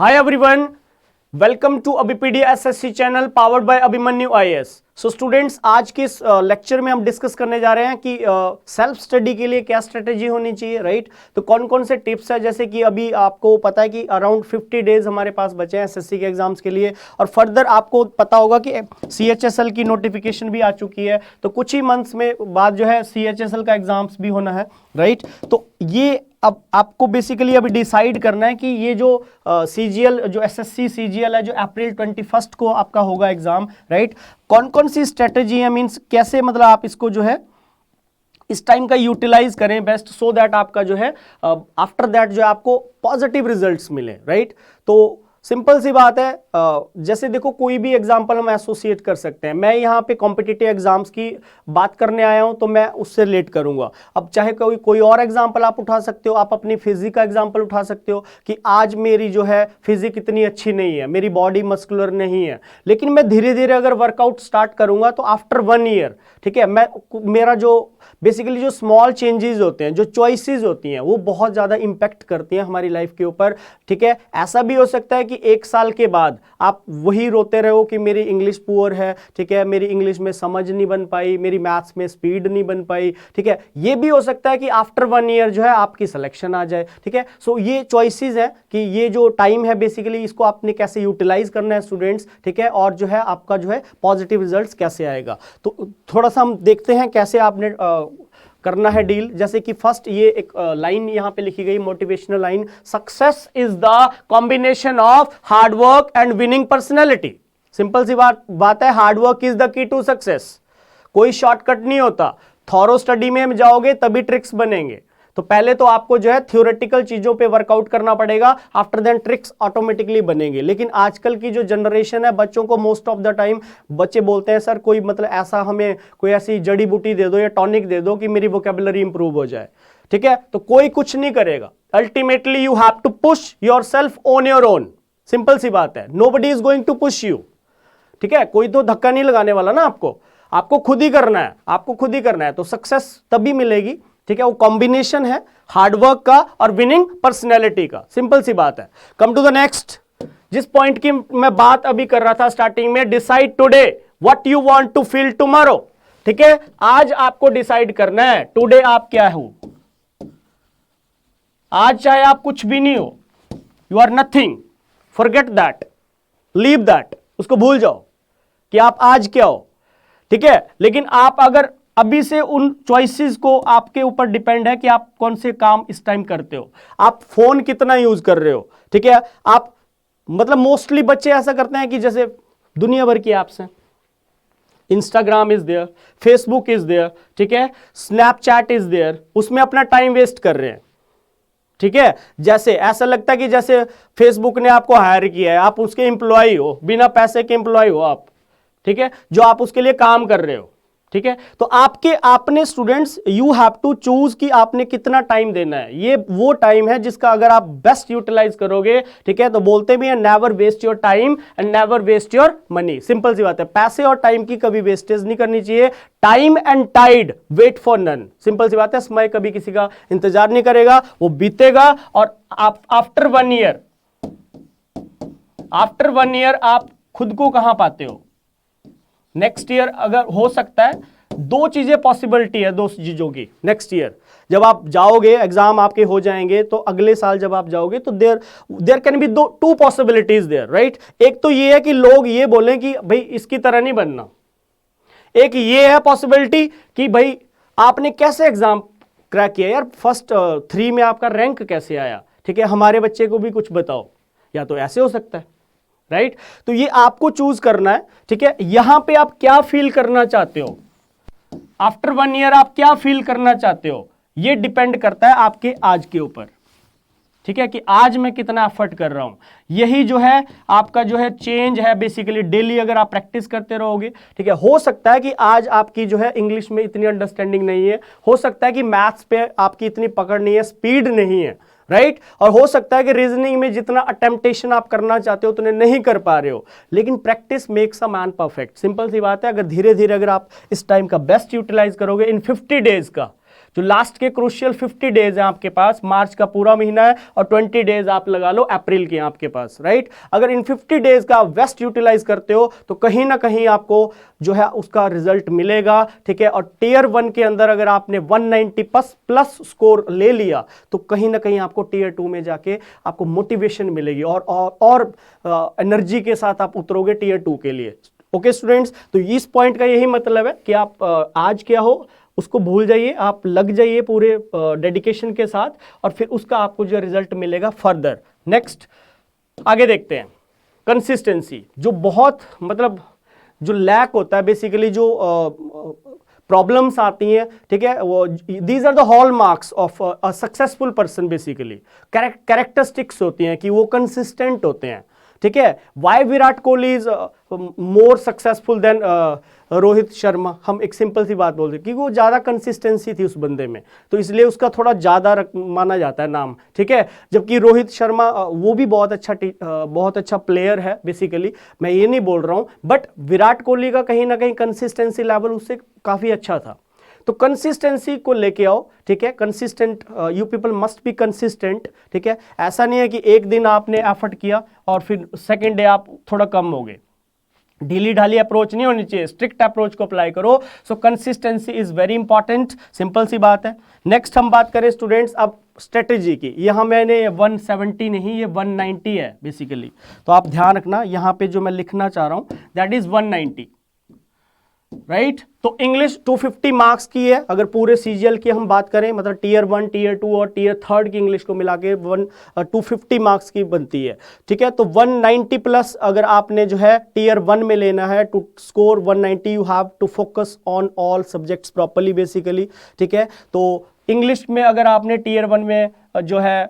Hi everyone, welcome to Abhipedia SSC channel powered by Abhimanyu IAS. So students, आज के इस lecture में हम डिस्कस करने जा रहे हैं कि सेल्फ स्टडी के लिए क्या स्ट्रेटेजी होनी चाहिए, राइट। तो कौन कौन से टिप्स है, जैसे कि अभी आपको पता है कि अराउंड 50 डेज हमारे पास बचे हैं एसएससी के एग्जाम्स के लिए, और फर्दर आपको पता होगा कि सीएचएसएल की नोटिफिकेशन भी आ चुकी है, तो कुछ ही मंथ्स में बाद जो है सीएचएसएल का एग्जाम्स भी होना है, राइट। तो ये अब आपको बेसिकली अभी डिसाइड करना है कि ये जो सीजीएल जो एसएससी सीजीएल है जो अप्रैल 21 को आपका होगा एग्जाम, राइट। कौन कौन सी स्ट्रेटेजी है, मींस कैसे मतलब आप इसको जो है इस टाइम का यूटिलाइज करें बेस्ट, सो दैट आपका जो है आफ्टर दैट जो है आपको पॉजिटिव रिजल्ट्स मिले, राइट। तो सिंपल सी बात है, जैसे देखो कोई भी एग्जांपल हम एसोसिएट कर सकते हैं। मैं यहाँ पे कॉम्पिटिटिव एग्जाम्स की बात करने आया हूँ तो मैं उससे रिलेट करूंगा। अब चाहे कोई और एग्जांपल आप उठा सकते हो, आप अपनी फिजिक का एग्जांपल उठा सकते हो कि आज मेरी जो है फिजिक इतनी अच्छी नहीं है, मेरी बॉडी मस्कुलर नहीं है, लेकिन मैं धीरे धीरे अगर वर्कआउट स्टार्ट करूंगा तो आफ्टर 1 ईयर, ठीक है, मेरा जो बेसिकली जो स्मॉल चेंजेस होते हैं, जो चॉइसेस होती हैं, वो बहुत ज़्यादा इंपैक्ट करती हैं हमारी लाइफ के ऊपर, ठीक है। ऐसा भी हो सकता है कि 1 साल के बाद आप वही रोते रहो कि मेरी इंग्लिश पुअर है, ठीक है, मेरी इंग्लिश में समझ नहीं बन पाई, मेरी मैथ्स में स्पीड नहीं बन पाई, ठीक है। ये भी हो सकता है कि आफ्टर 1 ईयर जो है आपकी सिलेक्शन आ जाए, ठीक है। सो ये चॉइसेस है कि ये जो टाइम है बेसिकली इसको आपने कैसे यूटिलाइज करना है स्टूडेंट्स, ठीक है, और जो है आपका जो है पॉजिटिव रिजल्ट कैसे आएगा। तो थोड़ा सा हम देखते हैं कैसे आपने करना है डील। जैसे कि फर्स्ट ये एक लाइन यहां पे लिखी गई, motivational line, success is the combination of hard work and winning personality. Simple सी बात है, hard work is the key to success. कोई शॉर्टकट नहीं होता, थॉरो स्टडी में जाओगे तभी ट्रिक्स बनेंगे। तो पहले तो आपको जो है थ्योरेटिकल चीजों पे वर्कआउट करना पड़ेगा, आफ्टर देन ट्रिक्स ऑटोमेटिकली बनेंगे। लेकिन आजकल की जो जनरेशन है, बच्चों को मोस्ट ऑफ द टाइम बच्चे बोलते हैं सर कोई मतलब ऐसा हमें कोई ऐसी जड़ी बूटी दे दो या टॉनिक दे दो कि मेरी वोकैबुलरी इंप्रूव हो जाए, ठीक है। तो कोई कुछ नहीं करेगा, ultimately you have to push yourself on your own. Simple सी बात है, nobody is going to push you, ठीक है। कोई तो धक्का नहीं लगाने वाला ना, आपको खुद ही करना है, आपको खुद ही करना है। तो सक्सेस तभी मिलेगी, ठीक है। वो कॉम्बिनेशन है हार्डवर्क का और विनिंग पर्सनैलिटी का, सिंपल सी बात है। कम टू द नेक्स्ट, जिस पॉइंट की मैं बात अभी कर रहा था स्टार्टिंग में, decide today what you want to feel tomorrow, ठीक है। आज आपको डिसाइड करना है टुडे आप क्या हो। आज चाहे आप कुछ भी नहीं हो, you are nothing, forget that, leave that, उसको भूल जाओ कि आप आज क्या हो, ठीक है। लेकिन आप अगर अभी से उन चॉइसेस को, आपके ऊपर डिपेंड है कि आप कौन से काम इस टाइम करते हो, आप फोन कितना यूज कर रहे हो, ठीक है। आप मतलब मोस्टली बच्चे ऐसा करते हैं कि जैसे दुनिया भर की ऐप्स हैं, Instagram is there, Facebook is there, ठीक है, स्नैपचैट इज देयर, उसमें अपना टाइम वेस्ट कर रहे हैं, ठीक है। जैसे ऐसा लगता है कि जैसे फेसबुक ने आपको हायर किया है, आप उसके एम्प्लॉय हो, बिना पैसे के एम्प्लॉय हो आप, ठीक है, जो आप उसके लिए काम कर रहे हो, ठीक है। तो आपने students you have to choose कि आपने कितना टाइम देना है। ये वो टाइम है जिसका अगर आप बेस्ट यूटिलाइज करोगे, ठीक है, तो बोलते भी हैं never waste your time and never waste your money. Simple सी बात है, पैसे और टाइम की कभी वेस्टेज नहीं करनी चाहिए। Time and tide wait for none. Simple सी बात है, समय कभी किसी का इंतजार नहीं करेगा, वो बीतेगा। और आप आफ्टर 1 ईयर आप खुद को कहां पाते हो, नेक्स्ट ईयर अगर हो सकता है, 2 चीजें पॉसिबिलिटी है, 2 चीजों की। नेक्स्ट ईयर जब आप जाओगे, एग्जाम आपके हो जाएंगे, तो अगले साल जब आप जाओगे तो there can be 2 possibilities there, right. एक तो ये है कि लोग ये बोलें कि भाई इसकी तरह नहीं बनना। एक ये है पॉसिबिलिटी कि भाई आपने कैसे एग्जाम क्रैक किया यार, फर्स्ट 3 में आपका रैंक कैसे आया, ठीक है, हमारे बच्चे को भी कुछ बताओ। या तो ऐसे हो सकता है, राइट। तो ये आपको चूज करना है, ठीक है। यहां पे आप क्या फील करना चाहते हो, आफ्टर 1 ईयर आप क्या फील करना चाहते हो, ये डिपेंड करता है आपके आज के ऊपर, ठीक है, कि आज मैं कितना एफर्ट कर रहा हूं। यही जो है आपका जो है चेंज है बेसिकली। डेली अगर आप प्रैक्टिस करते रहोगे, ठीक है, हो सकता है कि आज आपकी जो है इंग्लिश में इतनी अंडरस्टैंडिंग नहीं है, हो सकता है कि मैथ्स पे आपकी इतनी पकड़ नहीं है, स्पीड नहीं है, राइट। और हो सकता है कि रीजनिंग में जितना अटेम्प्टेशन आप करना चाहते हो उतने नहीं कर पा रहे हो, लेकिन practice makes a man perfect. Simple सी बात है, अगर धीरे धीरे अगर आप इस टाइम का बेस्ट यूटिलाइज करोगे इन 50 डेज का, जो लास्ट के क्रूशियल 50 डेज है आपके पास, मार्च का पूरा महीना है और 20 डेज आप लगा लो अप्रैल के आपके पास, राइट। अगर इन 50 डेज का बेस्ट यूटिलाइज करते हो तो कहीं ना कहीं आपको जो है उसका रिजल्ट मिलेगा, ठीक है। और टियर 1 के अंदर अगर आपने 190 प्लस स्कोर ले लिया तो कहीं ना कहीं आपको टियर 2 में जाके आपको मोटिवेशन मिलेगी और एनर्जी के साथ आप उतरोगे टियर 2 के लिए। ओके स्टूडेंट्स, तो इस पॉइंट का यही मतलब है कि आप आज क्या हो उसको भूल जाइए, आप लग जाइए पूरे डेडिकेशन के साथ और फिर उसका आपको जो रिजल्ट मिलेगा फर्दर। नेक्स्ट आगे देखते हैं, कंसिस्टेंसी जो बहुत मतलब जो लैक होता है बेसिकली, जो प्रॉब्लम्स आती हैं, ठीक है, वो these are the hallmarks of a successful person, basically characteristics होती हैं कि वो कंसिस्टेंट होते हैं, ठीक है। Why Virat Kohli is more successful than Rohit Sharma, हम एक सिंपल सी बात बोलते हैं कि वो ज़्यादा कंसिस्टेंसी थी उस बंदे में, तो इसलिए उसका थोड़ा ज़्यादा माना जाता है नाम, ठीक है। जबकि रोहित शर्मा वो भी बहुत अच्छा प्लेयर है बेसिकली, मैं ये नहीं बोल रहा हूँ, बट विराट कोहली का कहीं ना कहीं कंसिस्टेंसी लेवल उससे काफ़ी अच्छा था। तो कंसिस्टेंसी को लेके आओ, ठीक है। Consistent, you people must be consistent, ठीक है। ऐसा नहीं है कि एक दिन आपने एफर्ट किया और फिर सेकेंड डे आप थोड़ा कम हो गए। ढीली ढाली अप्रोच नहीं होनी चाहिए, स्ट्रिक्ट अप्रोच को अप्लाई करो। So consistency is very important, simple सी बात है। नेक्स्ट हम बात करें स्टूडेंट्स अब स्ट्रेटेजी की। यहाँ मैंने 170 नहीं, ये 190 है बेसिकली, तो आप ध्यान रखना यहाँ पे जो मैं लिखना चाह रहा हूं दैट इज 190, राइट। तो इंग्लिश 250 मार्क्स की है, अगर पूरे सीजीएल की हम बात करें, मतलब टियर 1, टियर 2 और टियर 3 की इंग्लिश को मिला के 250 मार्क्स की बनती है, ठीक है। तो 190 प्लस अगर आपने जो है टियर 1 में लेना है, to score 190 you have to focus on all subjects properly basically, ठीक है। तो इंग्लिश में अगर आपने टियर 1 में जो है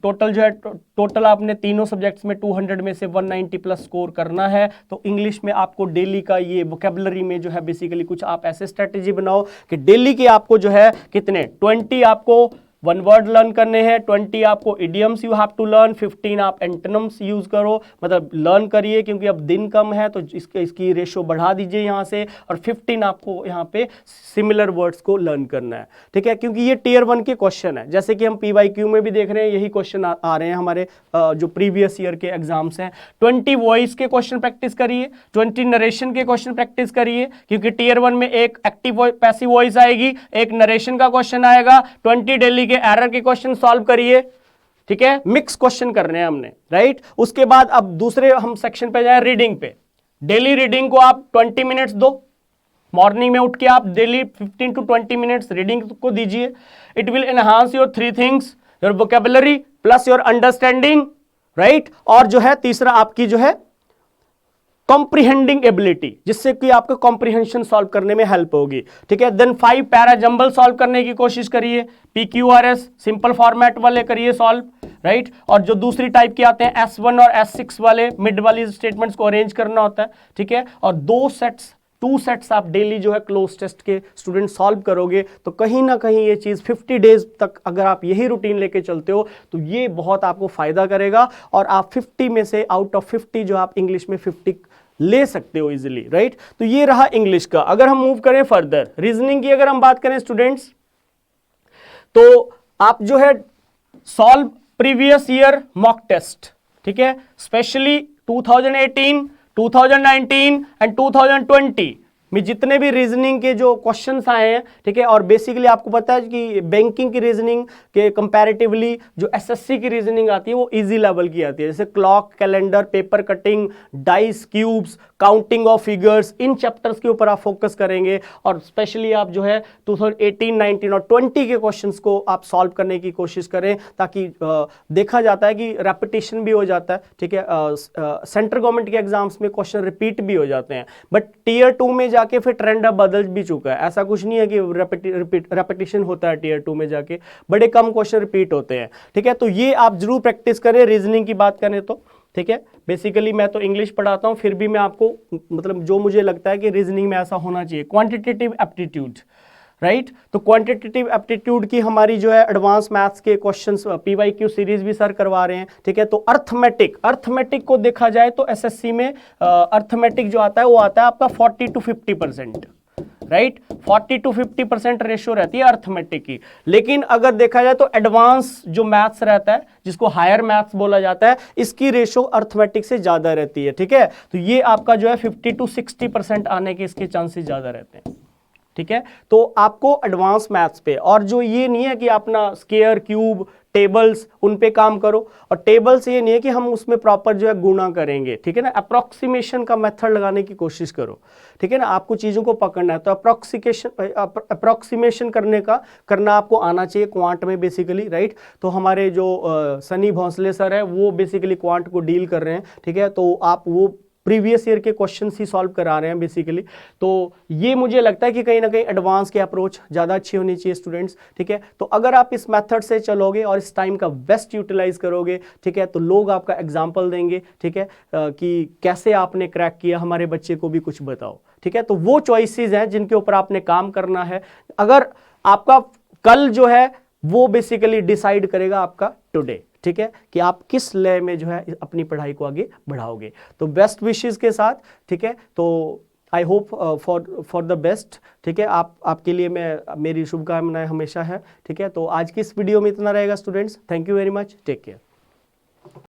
टोटल आपने तीनों सब्जेक्ट्स में 200 में से 190 प्लस स्कोर करना है, तो इंग्लिश में आपको डेली का ये वोकेबलरी में जो है बेसिकली कुछ आप ऐसे स्ट्रेटेजी बनाओ कि डेली के आपको जो है कितने 20 आपको वन वर्ड लर्न करने हैं, 20 आपको idioms you have to learn, 15 आप एंटोनिम्स यूज करो, मतलब लर्न करिए क्योंकि अब दिन कम है तो इसकी रेशो बढ़ा दीजिए यहाँ से, और 15 आपको यहाँ पे सिमिलर वर्ड्स को लर्न करना है, ठीक है। क्योंकि ये टियर 1 के क्वेश्चन है, जैसे कि हम PYQ में भी देख रहे हैं यही क्वेश्चन आ रहे हैं हमारे जो प्रीवियस ईयर के एग्जाम्स हैं। 20 वॉइस के क्वेश्चन प्रैक्टिस करिए, 20 नरेशन के क्वेश्चन प्रैक्टिस करिए, क्योंकि टियर 1 में एक एक्टिव पैसिव वॉइस आएगी, एक नरेशन का क्वेश्चन आएगा, 20 डेली एरर के क्वेश्चन सॉल्व करिए, ठीक है। मिक्स क्वेश्चन करने हैं हमने, राइट। उसके बाद अब दूसरे हम सेक्शन पे जाए, रीडिंग पे। डेली रीडिंग को आप 20 मिनट्स दो, मॉर्निंग में उठ के आप डेली 15 to 20 मिनट्स रीडिंग को दीजिए। It will enhance your 3 things, your vocabulary plus your understanding, right. और जो है तीसरा आपकी जो है कॉम्प्रिहेंडिंग एबिलिटी, जिससे कि आपको कॉम्प्रिहेंशन सॉल्व करने में हेल्प होगी, ठीक है। देन 5 पैरा जंबल सॉल्व करने की कोशिश करिए, PQRS सिंपल फॉर्मेट वाले करिए सॉल्व, राइट। और जो दूसरी टाइप के आते हैं S1 और S6 वाले मिड वाली स्टेटमेंट्स को अरेंज करना होता है, ठीक है। और 2 सेट्स आप डेली जो है क्लोज टेस्ट के स्टूडेंट सॉल्व करोगे, तो कहीं ना कहीं ये चीज 50 डेज तक अगर आप यही रूटीन लेके चलते हो तो ये बहुत आपको फायदा करेगा, और आप 50 में से आउट ऑफ 50 जो आप इंग्लिश में 50 ले सकते हो इजीली, राइट। तो ये रहा इंग्लिश का। अगर हम मूव करें फर्दर, रीजनिंग की अगर हम बात करें स्टूडेंट्स, तो आप जो है solve previous year mock test, ठीक है, स्पेशली 2018, 2019 एंड 2020 में जितने भी रीजनिंग के जो क्वेश्चंस आए हैं, ठीक है। और बेसिकली आपको पता है कि बैंकिंग की रीजनिंग के कंपैरेटिवली जो SSC की रीजनिंग आती है वो इजी लेवल की आती है, जैसे clock, calendar, paper cutting, dice, cubes, counting of figures, in chapters के ऊपर आप फोकस करेंगे। और स्पेशली आप जो है 2018, 19 और 20 के क्वेश्चंस को आप सॉल्व करने की कोशिश करें, ताकि देखा जाता है कि रेपिटेशन भी हो जाता है, ठीक है। सेंट्रल गवर्नमेंट के एग्जाम्स में क्वेश्चन रिपीट भी हो जाते हैं, बट टियर 2 में जाके फिर ट्रेंड अब बदल भी चुका है। ऐसा कुछ नहीं है कि रेपिटेशन होता है टियर 2 में जाके, बड़े कम क्वेश्चन रिपीट होते हैं, ठीक है। तो ये आप जरूर प्रैक्टिस करें रीजनिंग की बात करें तो, ठीक है। बेसिकली मैं तो इंग्लिश पढ़ाता हूं, फिर भी मैं आपको मतलब जो मुझे लगता है कि रीजनिंग में ऐसा होना चाहिए। Quantitative aptitude, right. तो क्वांटिटेटिव एप्टीट्यूड की हमारी जो है एडवांस मैथ्स के क्वेश्चंस PYQ सीरीज भी सर करवा रहे हैं, ठीक है। तो अर्थमेटिक को देखा जाए तो SSC में अर्थमेटिक जो आता है वो आता है आपका 40 to 50%, राइट 40 to 50% रेशियो रहती है अर्थमेटिक की। लेकिन अगर देखा जाए तो एडवांस जो मैथ्स रहता है, जिसको हायर मैथ्स बोला जाता है, इसकी रेशियो अर्थमेटिक से ज्यादा रहती है। ठीक है, तो ये आपका जो है 50 to 60% आने के इसके चांसेस ज्यादा रहते हैं। ठीक है, तो आपको एडवांस मैथ्स पे, और जो ये नहीं है कि अपना स्क्वायर क्यूब टेबल्स उन पे काम करो, और टेबल्स ये नहीं है कि हम उसमें प्रॉपर जो है गुणा करेंगे। ठीक है ना, अप्रोक्सीमेशन का मेथड लगाने की कोशिश करो। ठीक है ना, आपको चीजों को पकड़ना है, तो अप्रोक्सीमेशन करना आपको आना चाहिए क्वांट में बेसिकली, राइट। तो हमारे जो सनी भोंसले सर है वो बेसिकली क्वांट को डील कर रहे हैं। ठीक है, तो आप वो प्रीवियस ईयर के क्वेश्चन ही सॉल्व करा रहे हैं बेसिकली। तो ये मुझे लगता है कि कहीं ना कहीं एडवांस की अप्रोच ज़्यादा अच्छी होनी चाहिए स्टूडेंट्स। ठीक है, तो अगर आप इस मेथड से चलोगे और इस टाइम का बेस्ट यूटिलाइज करोगे, ठीक है, तो लोग आपका एग्जाम्पल देंगे। ठीक है, कि कैसे आपने क्रैक किया, हमारे बच्चे को भी कुछ बताओ। ठीक है, तो वो चॉइसेस हैं जिनके ऊपर आपने काम करना है। अगर आपका कल जो है वो बेसिकली डिसाइड करेगा आपका टुडे। ठीक है, कि आप किस लय में जो है अपनी पढ़ाई को आगे बढ़ाओगे। तो बेस्ट विशेस के साथ, ठीक है, तो I hope for the best. ठीक है, आपके लिए मेरी शुभकामनाएं हमेशा है। ठीक है, तो आज की इस वीडियो में इतना रहेगा students. Thank you very much, take care.